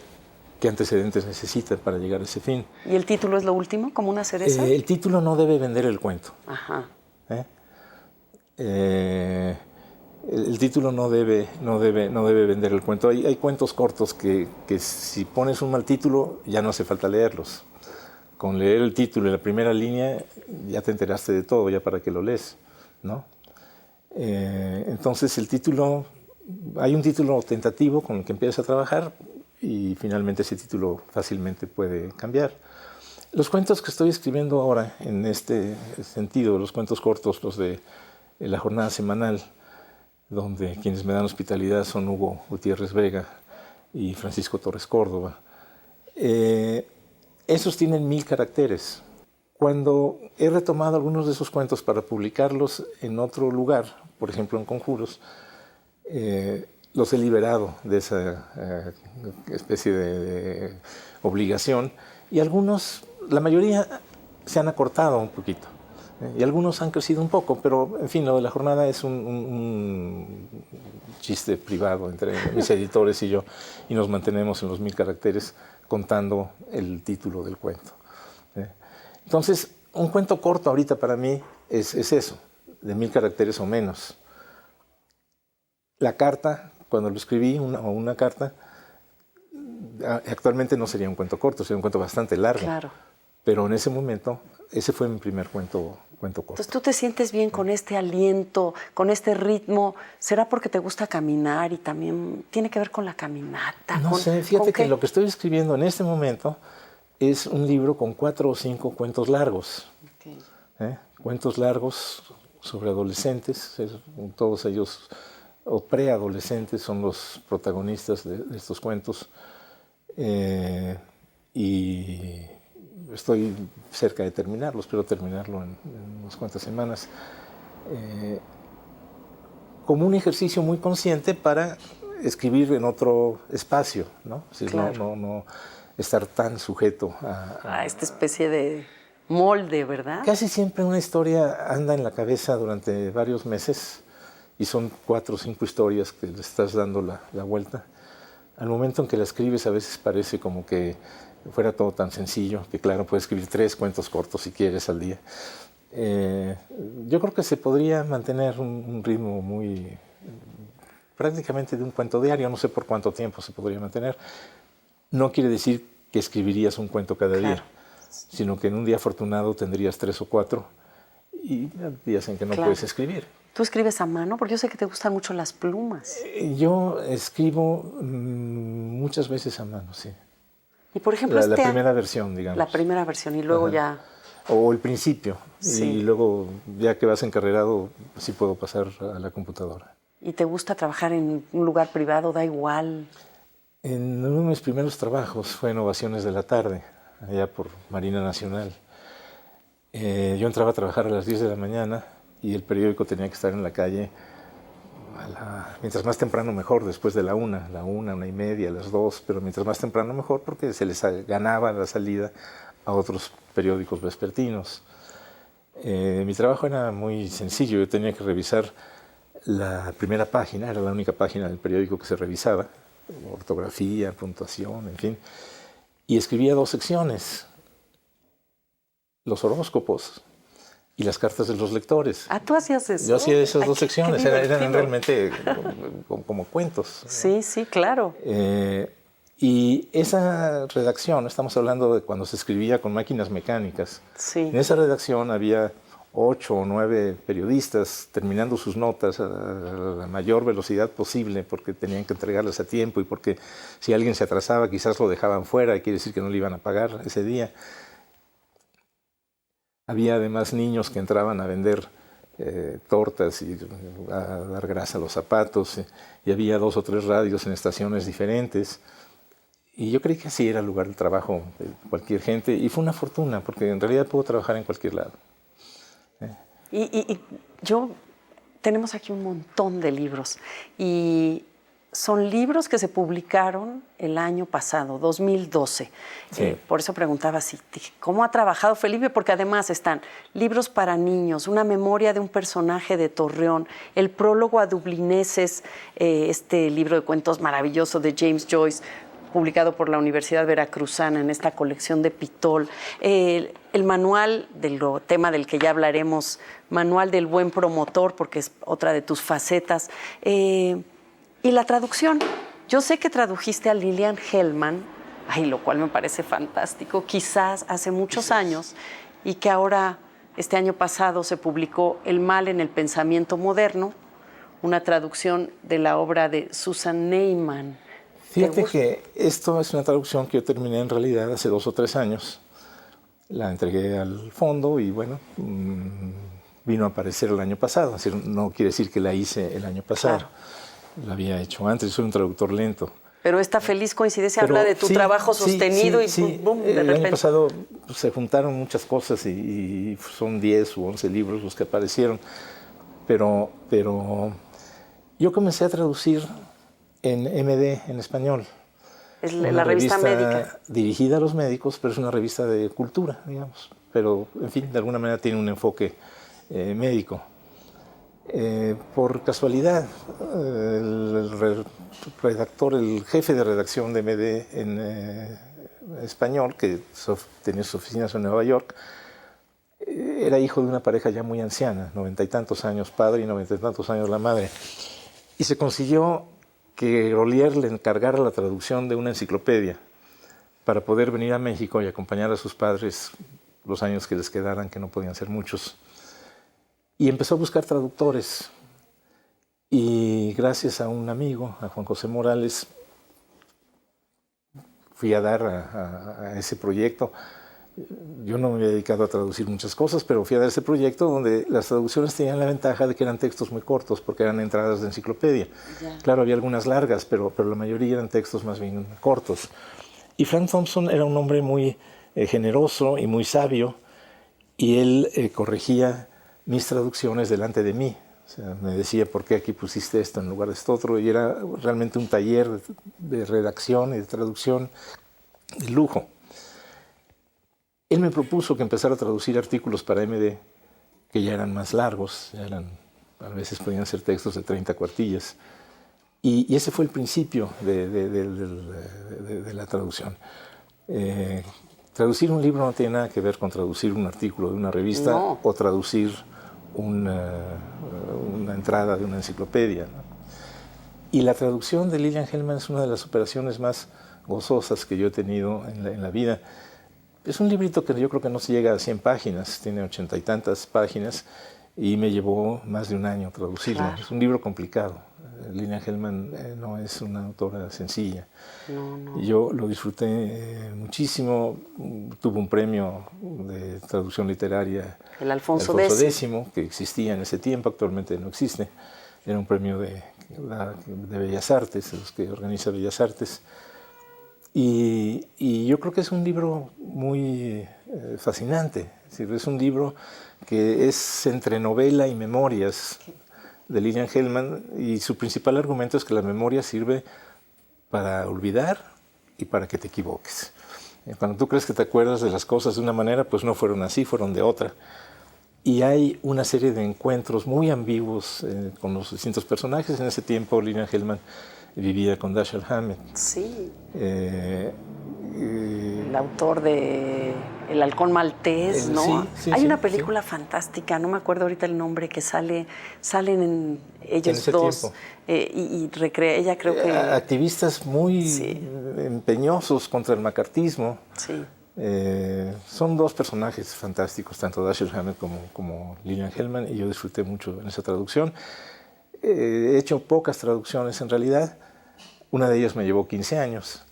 qué antecedentes necesita para llegar a ese fin. ¿Y el título es lo último, como una cereza? El título no debe vender el cuento. Ajá. el título no debe vender el cuento. Hay cuentos cortos que si pones un mal título ya no hace falta leerlos. Con leer el título y la primera línea ya te enteraste de todo, ya para qué lo lees, ¿no? Entonces hay un título tentativo con el que empiezas a trabajar y finalmente ese título fácilmente puede cambiar. Los cuentos que estoy escribiendo ahora en este sentido, los cuentos cortos, los de la jornada semanal, donde quienes me dan hospitalidad son Hugo Gutiérrez Vega y Francisco Torres Córdoba, esos tienen 1000 caracteres. Cuando he retomado algunos de esos cuentos para publicarlos en otro lugar, por ejemplo en Conjuros, los he liberado de esa especie de obligación y algunos, la mayoría, se han acortado un poquito y algunos han crecido un poco, pero en fin, lo de la jornada es un chiste privado entre mis editores y yo y nos mantenemos en los 1000 caracteres contando el título del cuento. Entonces, un cuento corto ahorita para mí es eso, de 1000 caracteres o menos. La carta, cuando lo escribí, una carta, actualmente no sería un cuento corto, sería un cuento bastante largo. Claro. Pero en ese momento, ese fue mi primer cuento corto. Entonces, ¿tú te sientes bien con este aliento, con este ritmo? ¿Será porque te gusta caminar y también tiene que ver con la caminata? No sé, fíjate que lo que estoy escribiendo en este momento es un libro con 4 o 5 cuentos largos. Okay. Cuentos largos sobre adolescentes, todos ellos, o preadolescentes, son los protagonistas de estos cuentos. Y estoy cerca de terminarlo, espero terminarlo en unas cuantas semanas. Como un ejercicio muy consciente para escribir en otro espacio, ¿no? Es decir, claro. no estar tan sujeto a esta especie de molde, ¿verdad? Casi siempre una historia anda en la cabeza durante varios meses y son 4 o 5 historias que le estás dando la vuelta. Al momento en que la escribes a veces parece como que fuera todo tan sencillo, que claro, puedes escribir 3 cuentos cortos si quieres al día. Yo creo que se podría mantener un ritmo muy, prácticamente de un cuento diario, no sé por cuánto tiempo se podría mantener. No quiere decir que escribirías un cuento cada día, sino que en un día afortunado tendrías 3 o 4 y días en que no puedes escribir. ¿Tú escribes a mano? Porque yo sé que te gustan mucho las plumas. Yo escribo muchas veces a mano, sí. Y por ejemplo, la primera versión, digamos. La primera versión y luego ya... O el principio. Sí. Y luego, ya que vas encarrerado, sí puedo pasar a la computadora. ¿Y te gusta trabajar en un lugar privado? ¿Da igual? En uno de mis primeros trabajos fue en Ovaciones de la Tarde, allá por Marina Nacional. Yo entraba a trabajar a las 10 de la mañana y el periódico tenía que estar en la calle mientras más temprano mejor, después de la 1:30, las 2, pero mientras más temprano mejor porque se les ganaba la salida a otros periódicos vespertinos. Mi trabajo era muy sencillo, yo tenía que revisar la primera página, era la única página del periódico que se revisaba, ortografía, puntuación, en fin, y escribía 2 secciones, los horóscopos y las cartas de los lectores. Ah, ¿tú hacías eso? Yo hacía esas 2 secciones, eran realmente como cuentos. Sí, sí, claro. Y esa redacción, estamos hablando de cuando se escribía con máquinas mecánicas, en esa redacción había 8 o 9 periodistas terminando sus notas a la mayor velocidad posible porque tenían que entregarlas a tiempo y porque si alguien se atrasaba quizás lo dejaban fuera y quiere decir que no le iban a pagar ese día. Había además niños que entraban a vender tortas y a dar grasa a los zapatos y había 2 o 3 radios en estaciones diferentes. Y yo creí que así era el lugar de trabajo de cualquier gente y fue una fortuna porque en realidad puedo trabajar en cualquier lado. Y tenemos aquí un montón de libros y son libros que se publicaron el año pasado, 2012. Sí. Por eso preguntaba cómo ha trabajado Felipe, porque además están libros para niños, una memoria de un personaje de Torreón, el prólogo a Dublineses, este libro de cuentos maravilloso de James Joyce, publicado por la Universidad Veracruzana en esta colección de Pitol. El manual del tema del que ya hablaremos, Manual del Buen Promotor, porque es otra de tus facetas. Y la traducción. Yo sé que tradujiste a Lilian Hellman, lo cual me parece fantástico, quizás hace muchos años, y que ahora, este año pasado, se publicó El mal en el pensamiento moderno, una traducción de la obra de Susan Neiman. Fíjate que esto es una traducción que yo terminé en realidad hace 2 o 3 años. La entregué al fondo y bueno, vino a aparecer el año pasado. Es decir, no quiere decir que la hice el año pasado. Claro. La había hecho antes, soy un traductor lento. Pero esta feliz coincidencia habla de tu trabajo sostenido y boom, de repente. El año pasado se juntaron muchas cosas y son 10 u 11 libros los que aparecieron. Pero yo comencé a traducir en MD, en español. Es la revista médica. Dirigida a los médicos, pero es una revista de cultura, digamos. Pero, en fin, de alguna manera tiene un enfoque médico. Por casualidad, el redactor, el jefe de redacción de MD en español, que tenía sus oficinas en Nueva York, era hijo de una pareja ya muy anciana, 90 y tantos años padre y 90 y tantos años la madre. Y se consiguió que Grolier le encargara la traducción de una enciclopedia para poder venir a México y acompañar a sus padres los años que les quedaran, que no podían ser muchos. Y empezó a buscar traductores. Y gracias a un amigo, a Juan José Morales, fui a dar a ese proyecto. Yo no me había dedicado a traducir muchas cosas, pero fui a dar ese proyecto donde las traducciones tenían la ventaja de que eran textos muy cortos, porque eran entradas de enciclopedia. Yeah. Claro, había algunas largas, pero la mayoría eran textos más bien cortos. Y Frank Thompson era un hombre muy generoso y muy sabio, y él corregía mis traducciones delante de mí. O sea, me decía, ¿por qué aquí pusiste esto en lugar de esto otro? Y era realmente un taller de redacción y de traducción de lujo. Él me propuso que empezara a traducir artículos para MD, que ya eran más largos, a veces podían ser textos de 30 cuartillas. Y ese fue el principio de la traducción. Traducir un libro no tiene nada que ver con traducir un artículo de una revista o traducir una entrada de una enciclopedia, ¿no? Y la traducción de Lilian Hellman es una de las operaciones más gozosas que yo he tenido en la vida. Es un librito que yo creo que no se llega a 100 páginas, tiene 80 y tantas páginas y me llevó más de un año traducirlo. Claro. Es un libro complicado. Lilian Hellman no es una autora sencilla. No. Yo lo disfruté muchísimo. Tuvo un premio de traducción literaria, el Alfonso X, que existía en ese tiempo, actualmente no existe. Era un premio de Bellas Artes, de los que organiza Bellas Artes. Y yo creo que es un libro muy fascinante. Es decir, es un libro que es entre novela y memorias de Lilian Hellman, y su principal argumento es que la memoria sirve para olvidar y para que te equivoques. Cuando tú crees que te acuerdas de las cosas de una manera, pues no fueron así, fueron de otra. Y hay una serie de encuentros muy ambiguos con los distintos personajes. En ese tiempo Lilian Hellman vivía con Dashiell Hammett. Sí. El autor de El Halcón Maltés, ¿no? Sí, hay una película fantástica, no me acuerdo ahorita el nombre, que salen en ellos dos. Y recrea, ella creo que... Activistas muy empeñosos contra el macartismo. Sí. Son dos personajes fantásticos, tanto Dashiell Hammett como Lilian Hellman, y yo disfruté mucho en esa traducción. He hecho pocas traducciones en realidad. Una de ellas me llevó 15 años,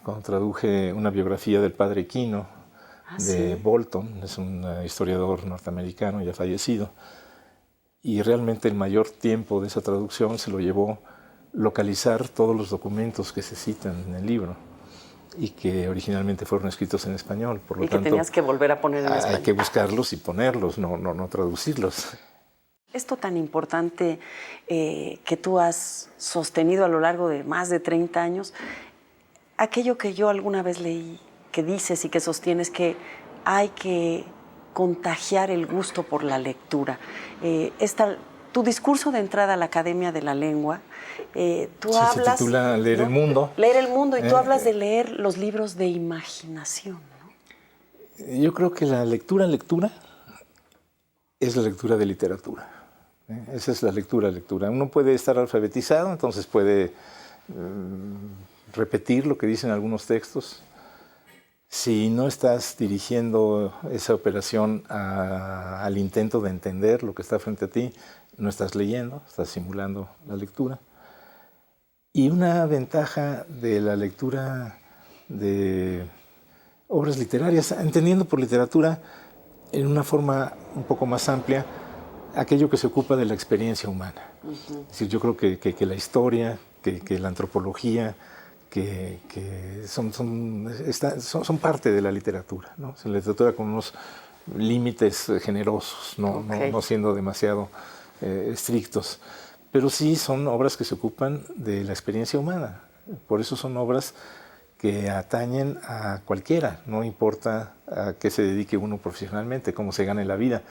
cuando traduje una biografía del padre Quino de Bolton. Es un historiador norteamericano ya fallecido. Y realmente el mayor tiempo de esa traducción se lo llevó localizar todos los documentos que se citan en el libro y que originalmente fueron escritos en español. Por lo tanto, tenías que volver a poner en español. Hay que buscarlos y ponerlos, no traducirlos. Esto tan importante que tú has sostenido a lo largo de más de 30 años, aquello que yo alguna vez leí, que dices y que sostienes, que hay que contagiar el gusto por la lectura. Esta tu discurso de entrada a la Academia de la Lengua, tú Sí, hablas... se titula Leer el Mundo. Leer el Mundo, y tú hablas de leer los libros de imaginación, ¿no? Yo creo que la lectura es la lectura de literatura. Esa es la lectura. Uno puede estar alfabetizado, entonces puede repetir lo que dicen algunos textos. Si no estás dirigiendo esa operación al intento de entender lo que está frente a ti, no estás leyendo, estás simulando la lectura. Y una ventaja de la lectura de obras literarias, entendiendo por literatura en una forma un poco más amplia, aquello que se ocupa de la experiencia humana. Es decir, yo creo que la historia, que la antropología, que son parte de la literatura, ¿no? Es la literatura con unos límites generosos, no siendo demasiado estrictos, pero sí son obras que se ocupan de la experiencia humana. Por eso son obras que atañen a cualquiera, no importa a qué se dedique uno profesionalmente, cómo se gane la vida.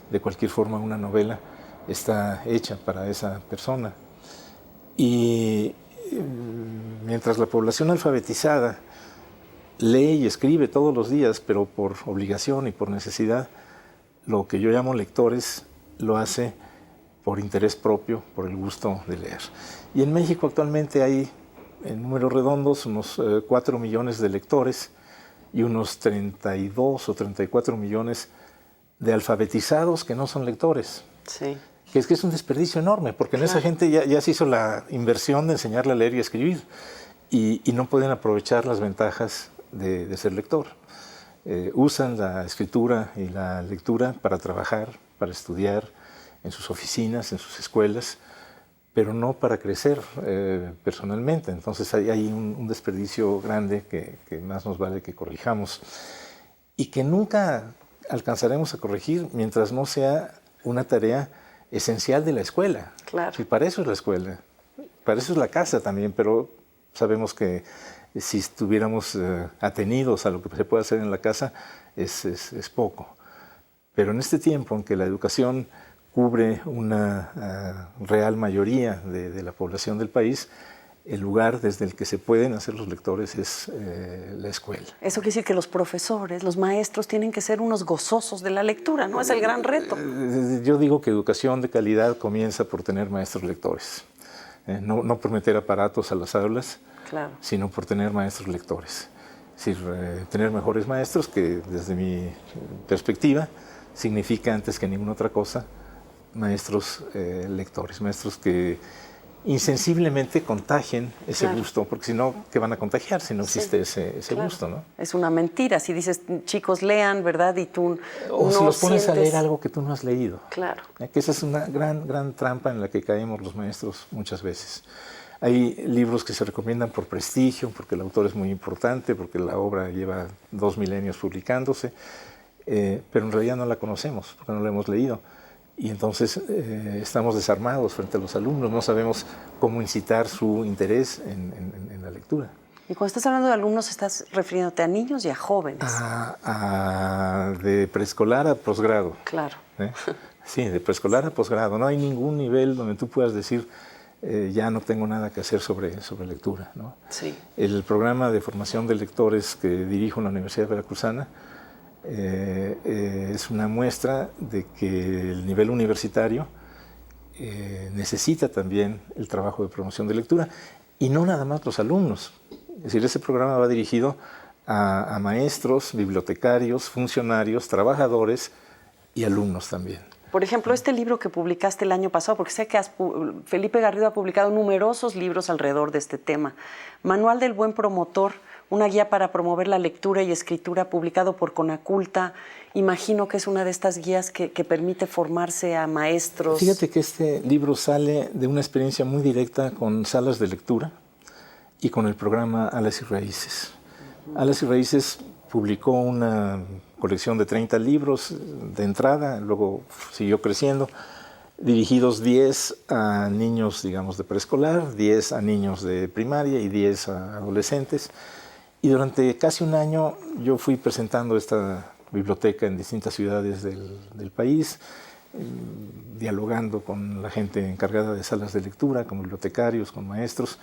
De cualquier forma, una novela está hecha para esa persona. Y mientras la población alfabetizada lee y escribe todos los días, pero por obligación y por necesidad, lo que yo llamo lectores lo hace por interés propio, por el gusto de leer. Y en México actualmente hay, en números redondos, unos 4 millones de lectores y unos 32 o 34 millones de alfabetizados que no son lectores. Sí. Que es un desperdicio enorme, porque en esa gente ya se hizo la inversión de enseñarle a leer y a escribir, y no pueden aprovechar las ventajas de ser lector. Usan la escritura y la lectura para trabajar, para estudiar en sus oficinas, en sus escuelas, pero no para crecer personalmente. Entonces hay un desperdicio grande que más nos vale que corrijamos, y que nunca alcanzaremos a corregir mientras no sea una tarea esencial de la escuela. Claro. Y para eso es la escuela, para eso es la casa también, pero sabemos que si estuviéramos atenidos a lo que se puede hacer en la casa, es poco. Pero en este tiempo en que la educación cubre una real mayoría de la población del país, el lugar desde el que se pueden hacer los lectores es la escuela. Eso quiere decir que los profesores, los maestros, tienen que ser unos gozosos de la lectura, ¿no? Es el gran reto. Yo digo que educación de calidad comienza por tener maestros lectores. No por meter aparatos a las aulas, claro, sino por tener maestros lectores. Es decir, tener mejores maestros, que desde mi perspectiva significa, antes que ninguna otra cosa, maestros lectores, maestros que insensiblemente contagien ese gusto, porque si no, ¿qué van a contagiar si no existe ese gusto, ¿no? Es una mentira si dices, chicos, lean, ¿verdad? Y tú o no si los pones a sientes... leer algo que tú no has leído. Claro. Que esa es una gran trampa en la que caemos los maestros muchas veces. Hay libros que se recomiendan por prestigio, porque el autor es muy importante, porque la obra lleva 2 milenios publicándose, pero en realidad no la conocemos, porque no la hemos leído. Y entonces estamos desarmados frente a los alumnos, no sabemos cómo incitar su interés en la lectura. Y cuando estás hablando de alumnos, estás refiriéndote a niños y a jóvenes. De preescolar a posgrado. Claro. Sí, de preescolar a posgrado. No hay ningún nivel donde tú puedas decir, ya no tengo nada que hacer sobre lectura, ¿no? Sí. El programa de formación de lectores que dirijo en la Universidad Veracruzana es una muestra de que el nivel universitario necesita también el trabajo de promoción de lectura, y no nada más los alumnos. Es decir, ese programa va dirigido a maestros, bibliotecarios, funcionarios, trabajadores y alumnos también. Por ejemplo, este libro que publicaste el año pasado, porque sé que Felipe Garrido ha publicado numerosos libros alrededor de este tema. Manual del Buen Promotor, una guía para promover la lectura y escritura, publicado por Conaculta. Imagino que es una de estas guías que permite formarse a maestros. Fíjate que este libro sale de una experiencia muy directa con salas de lectura y con el programa Alas y Raíces. Alas y Raíces publicó una colección de 30 libros de entrada, luego siguió creciendo, dirigidos 10 a niños, digamos, de preescolar, 10 a niños de primaria y 10 a adolescentes. Y durante casi un año yo fui presentando esta biblioteca en distintas ciudades del país, dialogando con la gente encargada de salas de lectura, con bibliotecarios, con maestros,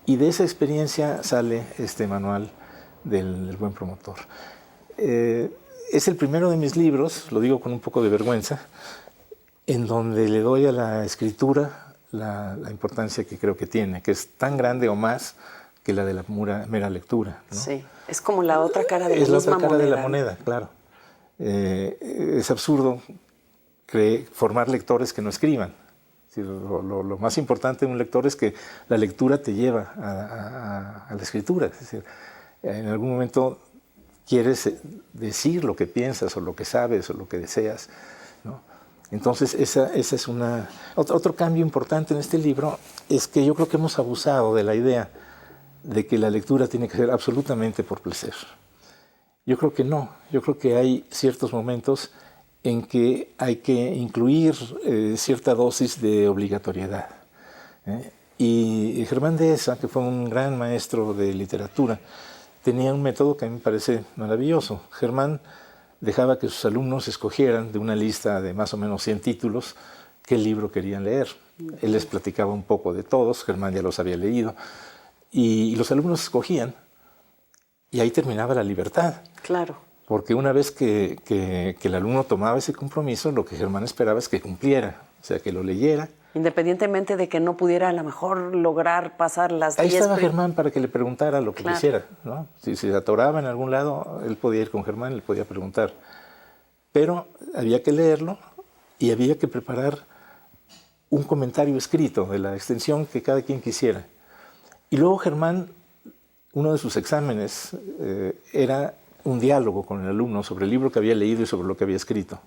y de esa experiencia sale este manual del buen promotor. Es el primero de mis libros, lo digo con un poco de vergüenza, en donde le doy a la escritura la importancia que creo que tiene, que es tan grande o más que la de la mera lectura, ¿no? Sí, es como la otra cara de la misma moneda. Es la otra cara de la moneda, claro. Es absurdo formar lectores que no escriban. Lo más importante de un lector es que la lectura te lleva a la escritura. Es decir, en algún momento quieres decir lo que piensas o lo que sabes o lo que deseas, ¿no? Entonces, esa es otro cambio importante en este libro, es que yo creo que hemos abusado de la idea de que la lectura tiene que ser absolutamente por placer. Yo creo que no. Yo creo que hay ciertos momentos en que hay que incluir cierta dosis de obligatoriedad. Y Germán Dehesa, que fue un gran maestro de literatura, tenía un método que a mí me parece maravilloso. Germán dejaba que sus alumnos escogieran de una lista de más o menos 100 títulos qué libro querían leer. Él les platicaba un poco de todos, Germán ya los había leído, y los alumnos escogían, y ahí terminaba la libertad. Claro. Porque una vez que el alumno tomaba ese compromiso, lo que Germán esperaba es que cumpliera, o sea, que lo leyera. Independientemente de que no pudiera a lo mejor lograr pasar las 10... Ahí estaba Germán para que le preguntara lo que claro. quisiera, ¿no? Si se atoraba en algún lado, él podía ir con Germán y le podía preguntar. Pero había que leerlo y había que preparar un comentario escrito de la extensión que cada quien quisiera. Y luego Germán, uno de sus exámenes era un diálogo con el alumno sobre el libro que había leído y sobre lo que había escrito.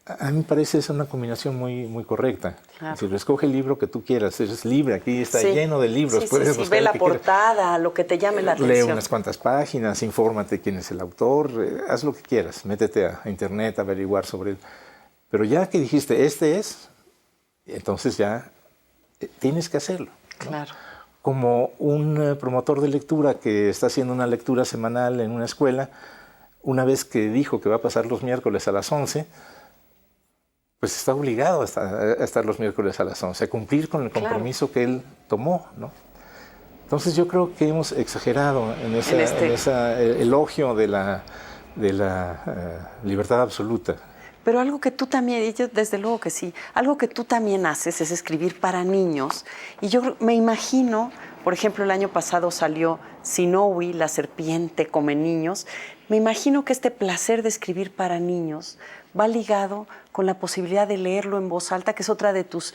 A mí me parece esa una combinación muy correcta. Claro. Si escoge el libro que tú quieras, eres libre, aquí está lleno de libros. Puedes buscar ve la portada, lo que te llame la atención. Lee unas cuantas páginas, infórmate quién es el autor, haz lo que quieras, métete a internet a averiguar sobre él. Pero ya que dijiste, este es, entonces ya tienes que hacerlo, ¿no? Claro. Como un promotor de lectura que está haciendo una lectura semanal en una escuela, una vez que dijo que va a pasar los miércoles a las 11, pues está obligado a estar los miércoles a las 11, a cumplir con el compromiso que él tomó, ¿no? Entonces yo creo que hemos exagerado en ese elogio de la libertad absoluta. Pero algo que tú también, y yo desde luego que sí, algo que tú también haces es escribir para niños. Y yo me imagino, por ejemplo, el año pasado salió Sinowi, la serpiente come niños. Me imagino que este placer de escribir para niños va ligado con la posibilidad de leerlo en voz alta, que es otra de tus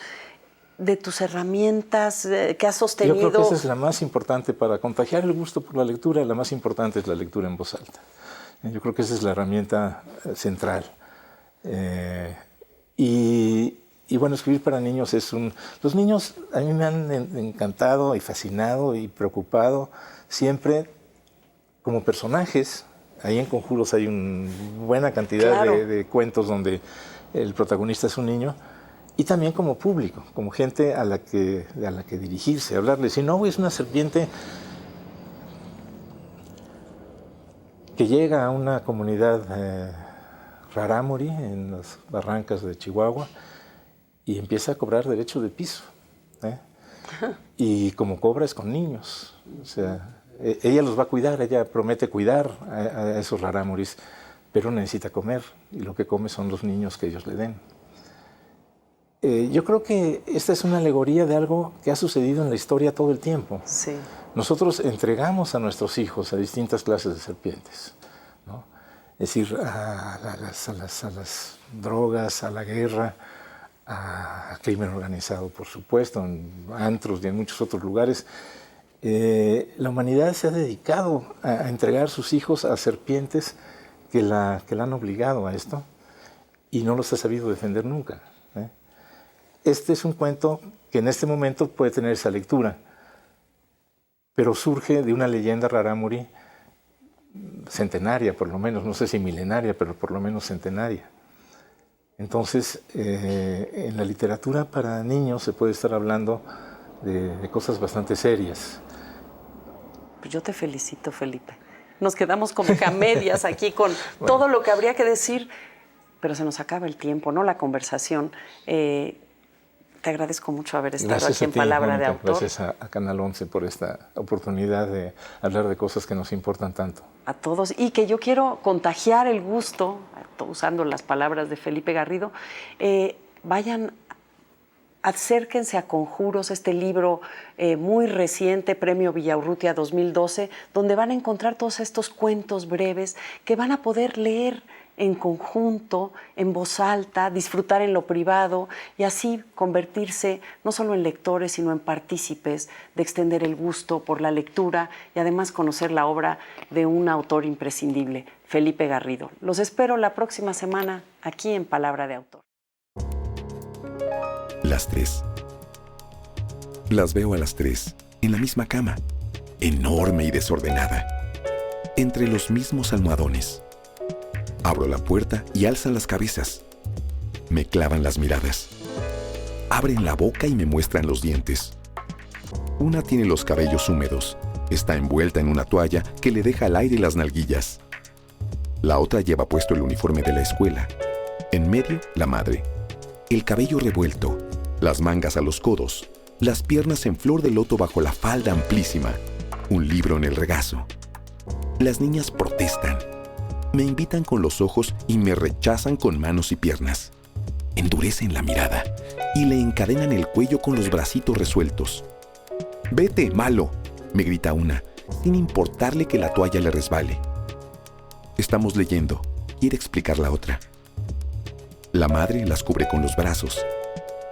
herramientas que has sostenido. Yo creo que esa es la más importante para contagiar el gusto por la lectura. La más importante es la lectura en voz alta. Yo creo que esa es la herramienta central. Y bueno, escribir para niños es Los niños a mí me han encantado y fascinado y preocupado siempre como personajes. Ahí en Conjuros hay una buena cantidad de cuentos donde el protagonista es un niño. Y también como público, como gente a la que dirigirse, hablarle. Sinowi es una serpiente que llega a una comunidad rarámuri en las barrancas de Chihuahua y empieza a cobrar derecho de piso. Y como cobra es con niños. O sea, ella los va a cuidar, ella promete cuidar a esos rarámuris, pero necesita comer y lo que come son los niños que ellos le den. Yo creo que esta es una alegoría de algo que ha sucedido en la historia todo el tiempo. Sí. Nosotros entregamos a nuestros hijos a distintas clases de serpientes, ¿no? Es decir, a las drogas, a la guerra, al crimen organizado, por supuesto, en antros y en muchos otros lugares. La humanidad se ha dedicado a entregar sus hijos a serpientes que la han obligado a esto y no los ha sabido defender nunca. Este es un cuento que en este momento puede tener esa lectura, pero surge de una leyenda rarámuri centenaria, por lo menos, no sé si milenaria, pero por lo menos centenaria. Entonces, en la literatura para niños se puede estar hablando de cosas bastante serias. Pues yo te felicito, Felipe. Nos quedamos como que a medias aquí con todo lo que habría que decir, pero se nos acaba el tiempo, ¿no? La conversación. Te agradezco mucho haber estado Gracias aquí en a ti, Palabra Mónica. de Autor. Gracias a Canal 11 por esta oportunidad de hablar de cosas que nos importan tanto. A todos, y que yo quiero contagiar el gusto, usando las palabras de Felipe Garrido, vayan, acérquense a Conjuros, este libro muy reciente, Premio Villaurrutia 2012, donde van a encontrar todos estos cuentos breves que van a poder leer en conjunto, en voz alta, disfrutar en lo privado y así convertirse no solo en lectores, sino en partícipes de extender el gusto por la lectura y además conocer la obra de un autor imprescindible, Felipe Garrido. Los espero la próxima semana aquí en Palabra de Autor. Las 3. Las veo a las 3, en la misma cama, enorme y desordenada, entre los mismos almohadones. Abro la puerta y alzan las cabezas. Me clavan las miradas. Abren la boca y me muestran los dientes. Una tiene los cabellos húmedos. Está envuelta en una toalla que le deja al aire las nalguillas. La otra lleva puesto el uniforme de la escuela. En medio, la madre. El cabello revuelto, las mangas a los codos, las piernas en flor de loto bajo la falda amplísima, un libro en el regazo. Las niñas protestan. Me invitan con los ojos y me rechazan con manos y piernas. Endurecen la mirada y le encadenan el cuello con los bracitos resueltos. «Vete, malo», me grita una, sin importarle que la toalla le resbale. Estamos leyendo, quiere explicar la otra. La madre las cubre con los brazos.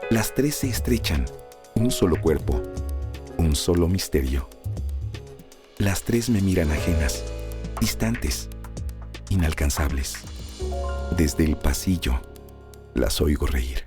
Las 3 se estrechan, un solo cuerpo, un solo misterio. Las 3 me miran ajenas, distantes, inalcanzables. Desde el pasillo las oigo reír.